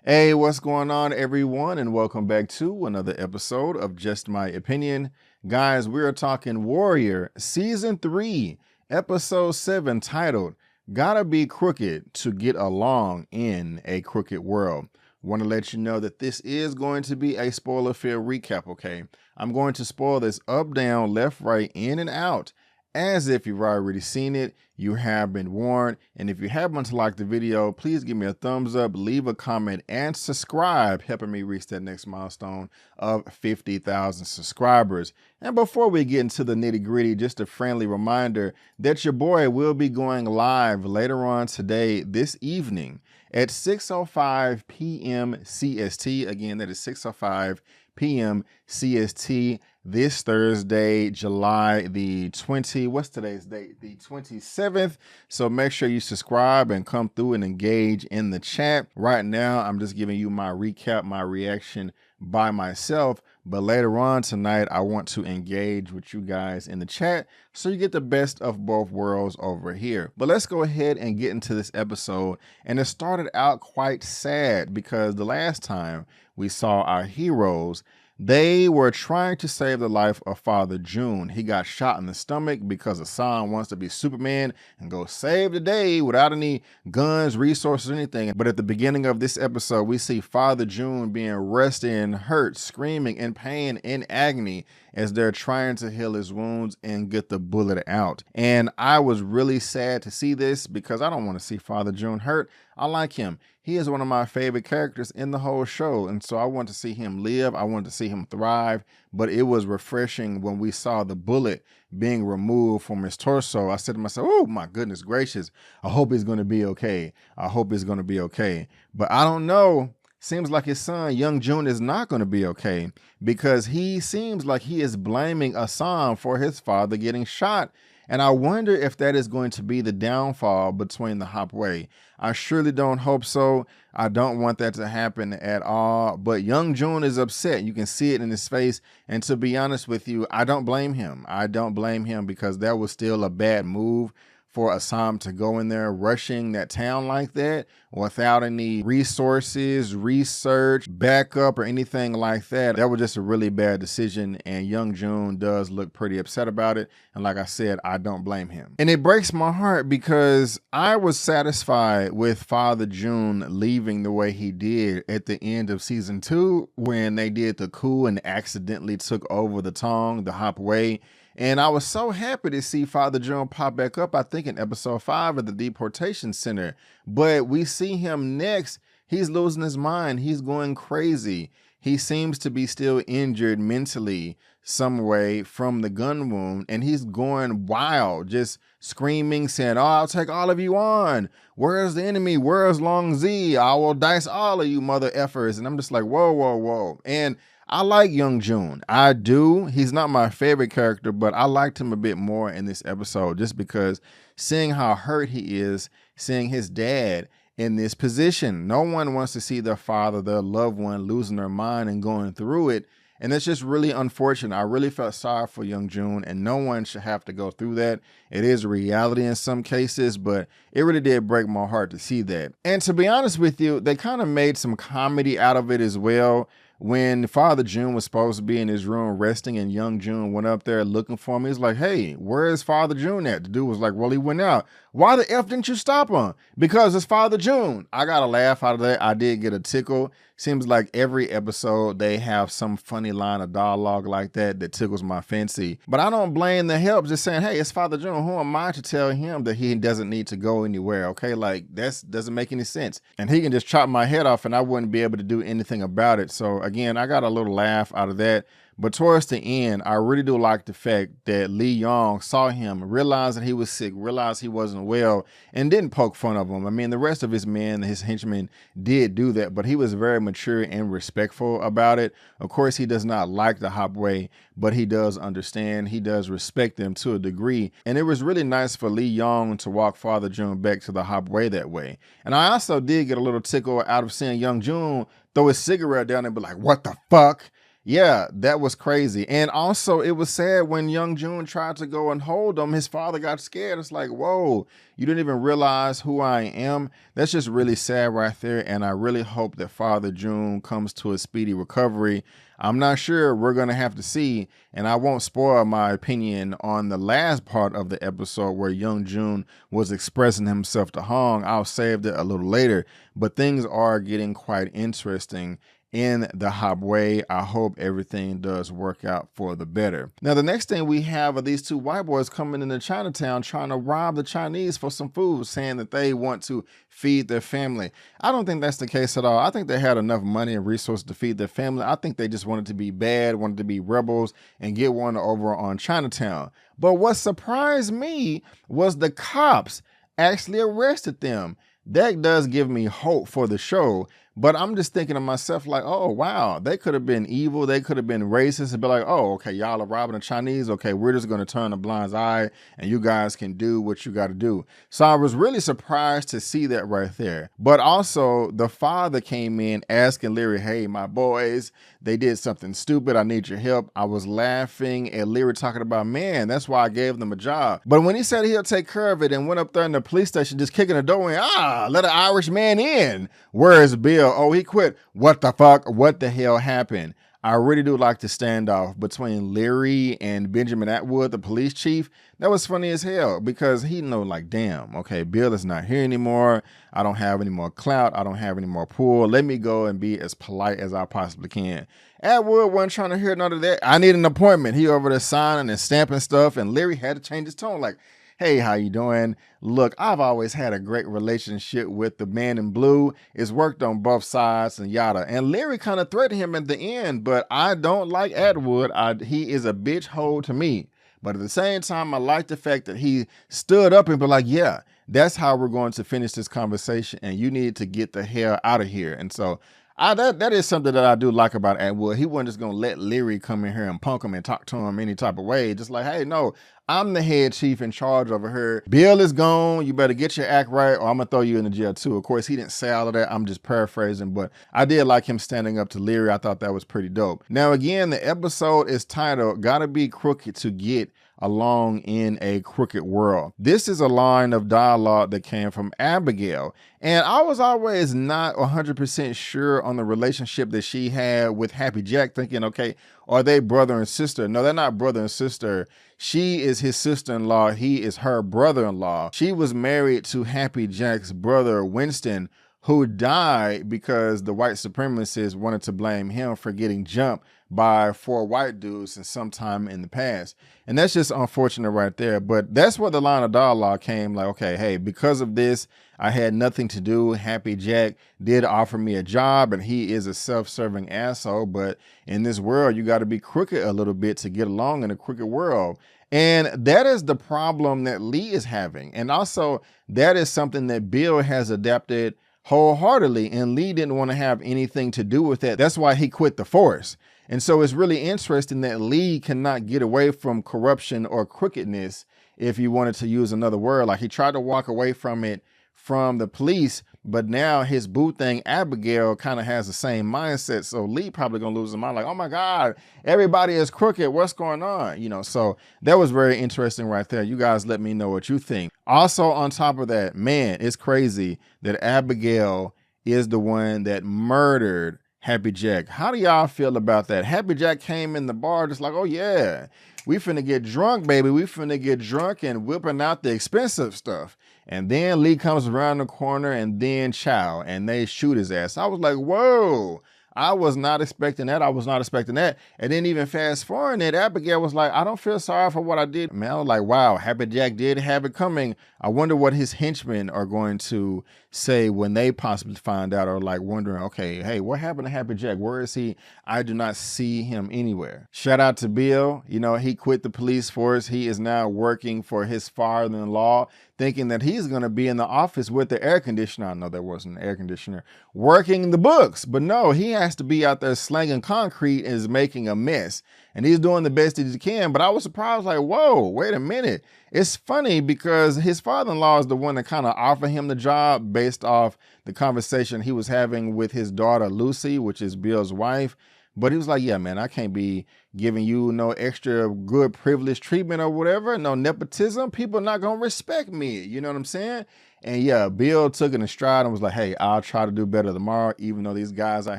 Hey, what's going on, everyone, and welcome back to another episode of Just My Opinion. Guys, we're talking Warrior Season 3, Episode 7, titled, Gotta Be Crooked to Get Along in a Crooked World. Want to let you know that this is going to be a spoiler-filled recap, okay? I'm going to spoil this up, down, left, right, in, and out. As if you've already seen it, you have been warned. And if you happen to like the video, please give me a thumbs up, leave a comment, and subscribe, helping me reach that next milestone of 50,000 subscribers. And before we get into the nitty gritty, just a friendly reminder that your boy will be going live later on today, this evening at 6:05 p.m. CST. Again, that is 6:05 p.m. CST this Thursday, July the 20th. What's today's date? The 27th. So make sure you subscribe and come through and engage in the chat. Right now, I'm just giving you my recap, my reaction by myself. But later on tonight, I want to engage with you guys in the chat so you get the best of both worlds over here. But let's go ahead and get into this episode. And it started out quite sad because the last time we saw our heroes, they were trying to save the life of Father June. He got shot in the stomach because Hassan wants to be Superman and go save the day without any guns, resources, or anything. But at the beginning of this episode, we see Father June being arrested and hurt, screaming in pain, in agony, as they're trying to heal his wounds and get the bullet out. And I was really sad to see this because I don't want to see Father June hurt. I like him. He is one of my favorite characters in the whole show. And so I want to see him live. I want to see him thrive. But it was refreshing when we saw the bullet being removed from his torso. I said to myself, oh my goodness gracious, I hope he's going to be okay. I hope he's going to be okay. But I don't know. Seems like his son, Young June, is not going to be okay because he seems like he is blaming Hassan for his father getting shot. And I wonder if that is going to be the downfall between the Hopway. I surely don't hope so. I don't want that to happen at all. But Young June is upset. You can see it in his face. And to be honest with you, I don't blame him. I don't blame him because that was still a bad move for Assam to go in there rushing that town like that without any resources, research, backup, or anything like that. That was just a really bad decision, and Young June does look pretty upset about it. And like I said, I don't blame him. And it breaks my heart because I was satisfied with Father June leaving the way he did at the end of season 2 when they did the coup and accidentally took over the Tong, the Hopway. And I was so happy to see Father June pop back up, I think in episode 5 of the deportation center. But we see him next. He's losing his mind. He's going crazy. He seems to be still injured mentally some way from the gun wound. And he's going wild, just screaming, saying, oh, I'll take all of you on. Where's the enemy? Where's Long Z? I will dice all of you mother effers. And I'm just like, whoa, whoa, whoa. And I like Young June. I do. He's not my favorite character, but I liked him a bit more in this episode just because seeing how hurt he is, seeing his dad in this position. No one wants to see their father, their loved one, losing their mind and going through it. And it's just really unfortunate. I really felt sorry for Young June, and no one should have to go through that. It is a reality in some cases, but it really did break my heart to see that. And to be honest with you, they kind of made some comedy out of it as well. When Father June was supposed to be in his room resting and Young June went up there looking for him, he's like, hey, where is Father June at? The dude was like, well, he went out. Why the F didn't you stop him? Because it's Father June. I got a laugh out of that. I did get a tickle. Seems like every episode they have some funny line of dialogue like that that tickles my fancy. But I don't blame the help, just saying, hey, it's Father June. Who am I to tell him that he doesn't need to go anywhere? Okay, like that doesn't make any sense. And he can just chop my head off and I wouldn't be able to do anything about it. So again, I got a little laugh out of that. But towards the end, I really do like the fact that Lee Yong saw him, realized that he was sick, realized he wasn't well, and didn't poke fun of him. I mean, the rest of his men, his henchmen, did do that, but he was very mature and respectful about it. Of course, he does not like the Hopway, but he does understand. He does respect them to a degree. And it was really nice for Lee Yong to walk Father June back to the Hopway that way. And I also did get a little tickle out of seeing Young June throw his cigarette down and be like, what the fuck? Yeah, that was crazy. And also, it was sad when Young June tried to go and hold him. His father got scared. It's like, whoa, you didn't even realize who I am. That's just really sad right there. And I really hope that Father June comes to a speedy recovery. I'm not sure. We're going to have to see. And I won't spoil my opinion on the last part of the episode where Young June was expressing himself to Hong. I'll save it a little later. But things are getting quite interesting in the Hobway. I hope everything does work out for the better. Now, the next thing we have are these two white boys coming into Chinatown trying to rob the Chinese for some food, saying that they want to feed their family. I don't think that's the case at all. I think they had enough money and resources to feed their family. I think they just wanted to be bad, wanted to be rebels and get one over on Chinatown. But what surprised me was the cops actually arrested them. That does give me hope for the show. But I'm just thinking to myself like, oh, wow, they could have been evil. They could have been racist and be like, oh, okay, y'all are robbing the Chinese. Okay, we're just going to turn a blind eye and you guys can do what you got to do. So I was really surprised to see that right there. But also the father came in asking Leary, hey, my boys, they did something stupid. I need your help. I was laughing at Leary talking about, man, that's why I gave them a job. But when he said he'll take care of it and went up there in the police station just kicking the door and, let an Irish man in. Where is Bill? Oh, he quit. What the fuck? What the hell happened? I really do like the standoff between Leary and Benjamin Atwood, the police chief. That was funny as hell because he know like, damn, okay, Bill is not here anymore. I don't have any more clout. I don't have any more pull. Let me go and be as polite as I possibly can. Atwood wasn't trying to hear none of that. I need an appointment. He over there signing and stamping stuff, and Leary had to change his tone like, hey, how you doing? Look, I've always had a great relationship with the man in blue. It's worked on both sides and yada. And Leary kind of threatened him at the end, but I don't like Atwood. He is a bitch hole to me. But at the same time, I like the fact that he stood up and be like, yeah, that's how we're going to finish this conversation. And you need to get the hell out of here. And so that is something that I do like about Atwood. He wasn't just going to let Leary come in here and punk him and talk to him any type of way. Just like, hey, no, I'm the head chief in charge over here. Bill is gone. You better get your act right or I'm going to throw you in the jail too. Of course, he didn't say all of that. I'm just paraphrasing, but I did like him standing up to Leary. I thought that was pretty dope. Now, again, the episode is titled, Gotta Be Crooked to Get Along in a Crooked World. This is a line of dialogue that came from Abigail. And I was always not 100% sure on the relationship that she had with Happy Jack, thinking, okay, are they brother and sister? No, they're not brother and sister. She is his sister-in-law. He is her brother-in-law. She was married to Happy Jack's brother, Winston, who died because the white supremacists wanted to blame him for getting jumped by 4 white dudes in some time in the past. And that's just unfortunate right there. But that's where the line of dialogue came like, okay, hey, because of this, I had nothing to do. Happy Jack did offer me a job and he is a self-serving asshole. But in this world, you got to be crooked a little bit to get along in a crooked world. And that is the problem that Lee is having. And also that is something that Bill has adapted wholeheartedly, and Lee didn't want to have anything to do with that. That's why he quit the force. And so it's really interesting that Lee cannot get away from corruption or crookedness, if you wanted to use another word. Like he tried to walk away from it from the police, but now his boo thing, Abigail, kind of has the same mindset. So Lee probably gonna lose his mind like, oh my God, everybody is crooked. What's going on? You know, so that was very interesting right there. You guys let me know what you think. Also on top of that, man, it's crazy that Abigail is the one that murdered Happy Jack. How do y'all feel about that? Happy Jack came in the bar just like, oh yeah, we finna get drunk, baby. We finna get drunk and whipping out the expensive stuff. And then Lee comes around the corner and then chow, and they shoot his ass. I was like, whoa, I was not expecting that. I was not expecting that. And then even fast forwarding it, Abigail was like, I don't feel sorry for what I did. Man, I was like, wow, Happy Jack did have it coming. I wonder what his henchmen are going to say when they possibly find out, or like wondering, okay, hey, what happened to Happy Jack? Where is he? I do not see him anywhere. Shout out to Bill. You know, he quit the police force. He is now working for his father-in-law, thinking that he's going to be in the office with the air conditioner. I know there wasn't an air conditioner, working the books, but no, he has to be out there slanging concrete and is making a mess. And he's doing the best that he can. But I was surprised, like, whoa, wait a minute. It's funny because his father-in-law is the one that kind of offered him the job based off the conversation he was having with his daughter, Lucy, which is Bill's wife. But he was like, yeah, man, I can't be giving you no extra good privileged treatment or whatever, no nepotism. People not going to respect me. You know what I'm saying? And yeah, Bill took it in stride and was like, hey, I'll try to do better tomorrow, even though these guys out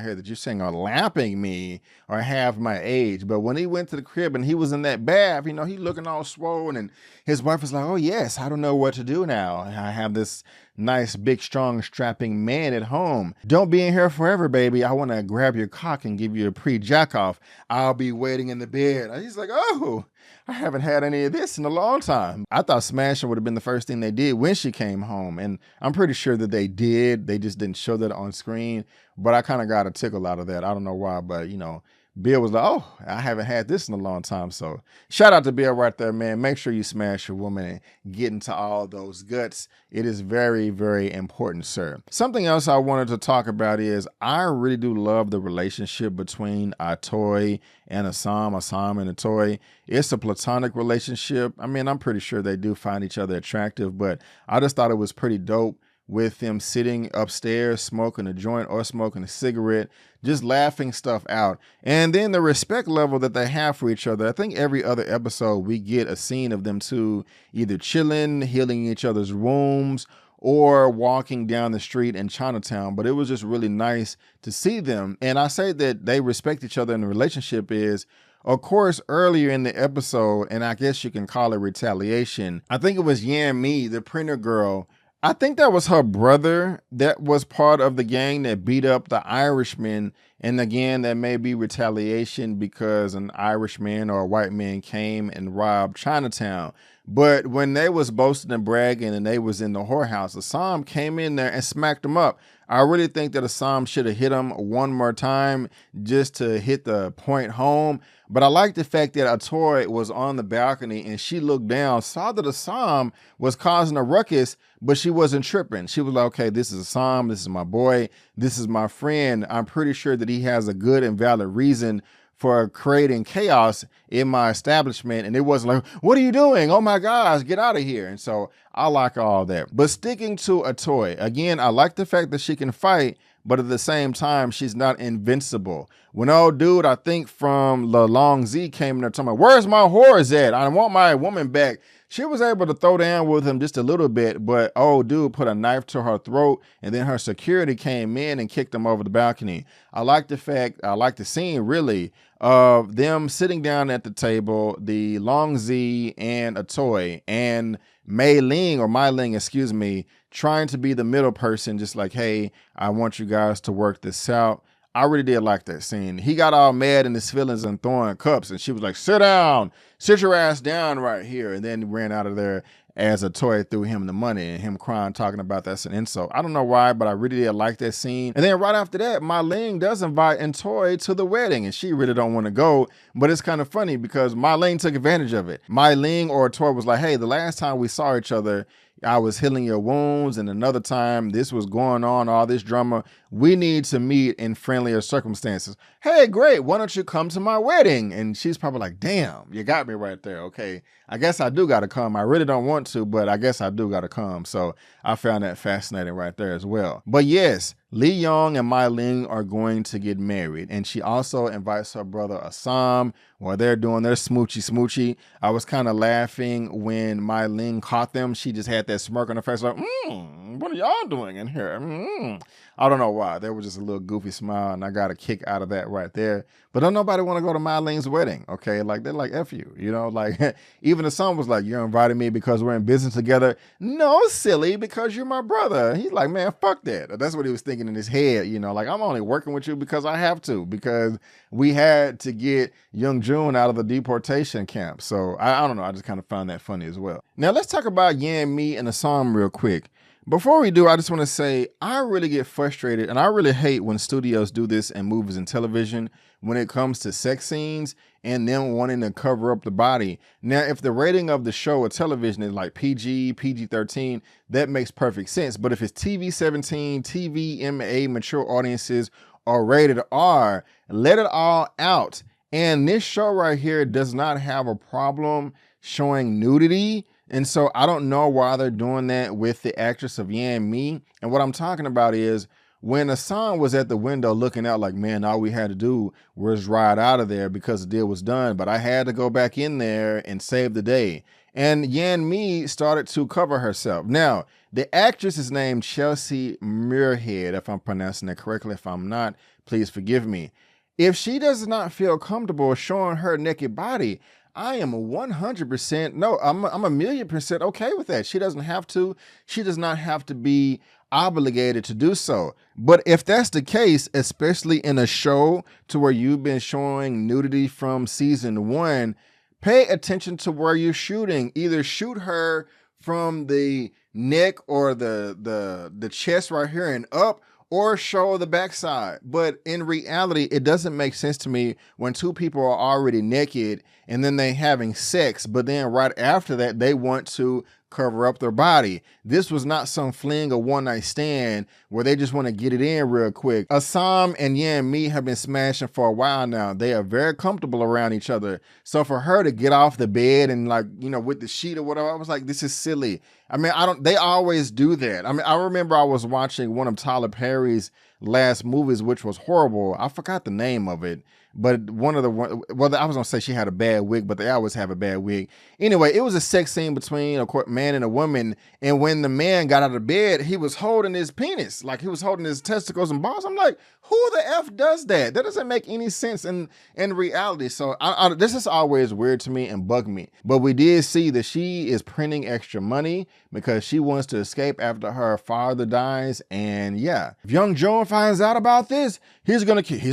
here that you're saying are lapping me are half my age. But when he went to the crib and he was in that bath, you know, he looking all swollen, and his wife was like, oh yes, I don't know what to do now. I have this nice, big, strong, strapping man at home. Don't be in here forever, baby. I want to grab your cock and give you a pre-jack off. I'll be waiting in the bed. And he's like, oh, I haven't had any of this in a long time. I thought smashing would have been the first thing they did when she came home. And I'm pretty sure that they did. They just didn't show that on screen. But I kind of got a tickle out of that. I don't know why, but you know, Bill was like, oh, I haven't had this in a long time. So shout out to Bill right there, man. Make sure you smash your woman and get into all those guts. It is very, very important, sir. Something else I wanted to talk about is I really do love the relationship between Atoy and Assam and Atoy. It's a platonic relationship. I mean, I'm pretty sure they do find each other attractive, but I just thought it was pretty dope with them sitting upstairs, smoking a joint or smoking a cigarette, just laughing stuff out. And then the respect level that they have for each other. I think every other episode we get a scene of them two either chilling, healing each other's wounds, or walking down the street in Chinatown. But it was just really nice to see them. And I say that they respect each other in the relationship is, of course, earlier in the episode, and I guess you can call it retaliation, I think it was Yan Mi, the printer girl. I think that was her brother that was part of the gang that beat up the Irishman. And again, that may be retaliation because an Irishman or a white man came and robbed Chinatown. But when they was boasting and bragging and they was in the whorehouse, Assam came in there and smacked him up. I really think that Assam should have hit him one more time just to hit the point home. But I like the fact that Atoy was on the balcony and she looked down, saw that Assam was causing a ruckus, but she wasn't tripping. She was like, okay, this is Assam, this is my boy, this is my friend. I'm pretty sure that he has a good and valid reason for creating chaos in my establishment. And it wasn't like, what are you doing? Oh my gosh, get out of here. And so I like all that. But sticking to Atoy, again, I like the fact that she can fight, but at the same time, she's not invincible. When old dude, I think from La Long Z came in there talking about, where's my whores at? I want my woman back. She was able to throw down with him just a little bit, but old dude put a knife to her throat, and then her security came in and kicked him over the balcony. I like the scene really of them sitting down at the table, the Long Z and Atoy and Mai Ling, excuse me, trying to be the middle person, just like, hey, I want you guys to work this out. I really did like that scene. He got all mad in his feelings and throwing cups, and she was like, sit down, sit your ass down right here. And then ran out of there as Atoy threw him the money and him crying, talking about that's an insult. I don't know why, but I really did like that scene. And then right after that, Mai Ling does invite Atoy to the wedding, and she really don't want to go, but it's kind of funny because Mai Ling took advantage of it. Mai Ling or Atoy was like, hey, the last time we saw each other, I was healing your wounds, and another time this was going on, all this drama. We need to meet in friendlier circumstances. Hey, great, why don't you come to my wedding? And she's probably like, damn, you got me right there. Okay, I guess I do gotta come. I really don't want to, but I guess I do gotta come. So I found that fascinating right there as well. But yes, Lee Young and Mai Ling are going to get married, and she also invites her brother Assam while they're doing their smoochy. I was kind of laughing when Mai Ling caught them. She just had that smirk on her face like, what are y'all doing in here? I don't know why. There was just a little goofy smile, and I got a kick out of that right there. But don't nobody want to go to Mai Ling's wedding, okay? Like, they're like, F you, you know? Like, even the son was like, you're inviting me because we're in business together? No, silly, because you're my brother. He's like, man, fuck that. That's what he was thinking in his head, you know? Like, I'm only working with you because I have to, because we had to get Young June out of the deportation camp. So, I don't know. I just kind of found that funny as well. Now, let's talk about Yan Mi and Assam real quick. Before we do, I just want to say I really get frustrated, and I really hate when studios do this in movies and television when it comes to sex scenes and them wanting to cover up the body. Now, if the rating of the show or television is like PG, PG-13, that makes perfect sense. But if it's TV-17, TVMA, mature audiences, or rated R, let it all out. And this show right here does not have a problem showing nudity. And so I don't know why they're doing that with the actress of Yan Mi. And what I'm talking about is when Hassan was at the window looking out like, man, all we had to do was ride out of there because the deal was done, but I had to go back in there and save the day. And Yan Mi started to cover herself. Now, the actress is named Chelsea Muirhead, if I'm pronouncing that correctly. If I'm not, please forgive me. If she does not feel comfortable showing her naked body, I am 100%, no, I'm a 1,000,000% okay with that. She doesn't have to. She does not have to be obligated to do so. But if that's the case, especially in a show to where you've been showing nudity from season 1, pay attention to where you're shooting. Either shoot her from the neck or the chest right here and up, or show the backside. But in reality, it doesn't make sense to me when two people are already naked and then they having sex, but then right after that, they want to cover up their body. This was not some fling or one night stand where they just want to get it in real quick. Assam and Yan Mi have been smashing for a while now. They are very comfortable around each other. So for her to get off the bed and like, you know, with the sheet or whatever, I was like, this is silly. I mean, they always do that. I mean, I remember I was watching one of Tyler Perry's last movies, which was horrible. I forgot the name of it. But well, I was gonna say she had a bad wig, but they always have a bad wig. Anyway, it was a sex scene between a man and a woman. And when the man got out of bed, he was holding his penis, like he was holding his testicles and balls. I'm like, who the F does that? That doesn't make any sense in reality. So this is always weird to me and bug me. But we did see that she is printing extra money because she wants to escape after her father dies. And yeah, if Young June finds out about this, he's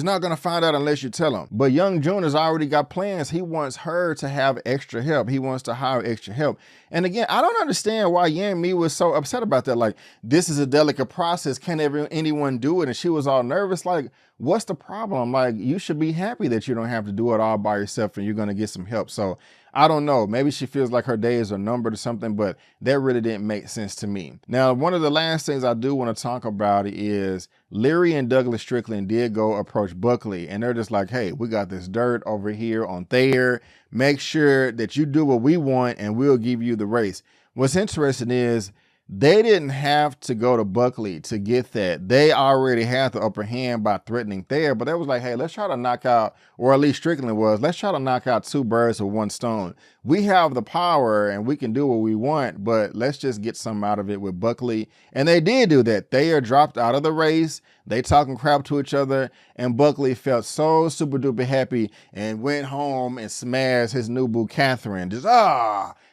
not gonna find out unless you tell him. But Young June has already got plans. He wants her to have extra help. He wants to hire extra help. And again, I don't understand why Yan Mi was so upset about that. Like, this is a delicate process. Can't anyone do it? And she was all nervous. Like, what's the problem? Like, you should be happy that you don't have to do it all by yourself and you're going to get some help. So I don't know. Maybe she feels like her days are numbered or something, but that really didn't make sense to me. Now, one of the last things I do want to talk about is Leary and Douglas Strickland did go approach Buckley, and they're just like, hey, we got this dirt over here on Thayer. Make sure that you do what we want and we'll give you the race. What's interesting is they didn't have to go to Buckley to get that. They already had the upper hand by threatening Thayer, but they was like, hey, let's try to knock out, or at least Strickland was, let's try to knock out two birds with one stone. We have the power and we can do what we want, but let's just get some out of it with Buckley. And they did do that. Thayer dropped out of the race. They talking crap to each other, and Buckley felt so super duper happy and went home and smashed his new boo Catherine. Just,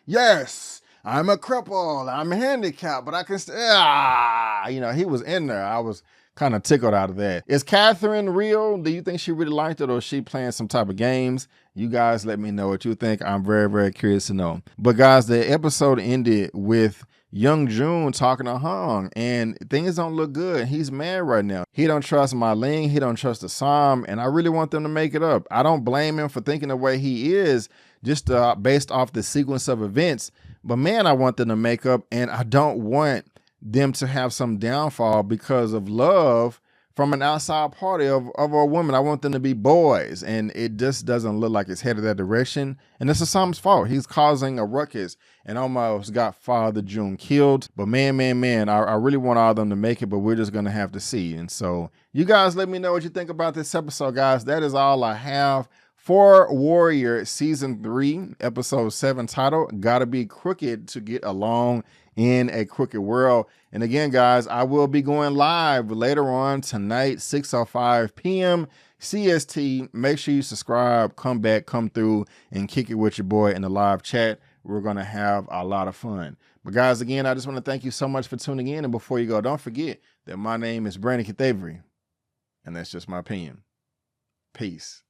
yes, I'm a cripple, I'm handicapped, but I can you know, he was in there. I was kind of tickled out of that. Is Catherine real? Do you think she really liked it, or is she playing some type of games? You guys let me know what you think. I'm very, very curious to know. But guys, the episode ended with Young June talking to Hong, and things don't look good. He's mad right now. He don't trust Mylene. He don't trust Assam, and I really want them to make it up. I don't blame him for thinking the way he is, just based off the sequence of events. But man, I want them to make up, and I don't want them to have some downfall because of love from an outside party of a woman. I want them to be boys, and it just doesn't look like it's headed that direction. And it's Assam's fault. He's causing a ruckus and almost got Father June killed. But man, I really want all of them to make it, but we're just going to have to see. And so you guys let me know what you think about this episode, guys. That is all I have for Warrior Season 3, Episode 7, titled Gotta Be Crooked to Get Along in a Crooked World. And again, guys, I will be going live later on tonight, 6:05 p.m. CST. Make sure you subscribe, come back, come through, and kick it with your boy in the live chat. We're going to have a lot of fun. But guys, again, I just want to thank you so much for tuning in. And before you go, don't forget that my name is Brandon Cathavery, and that's just my opinion. Peace.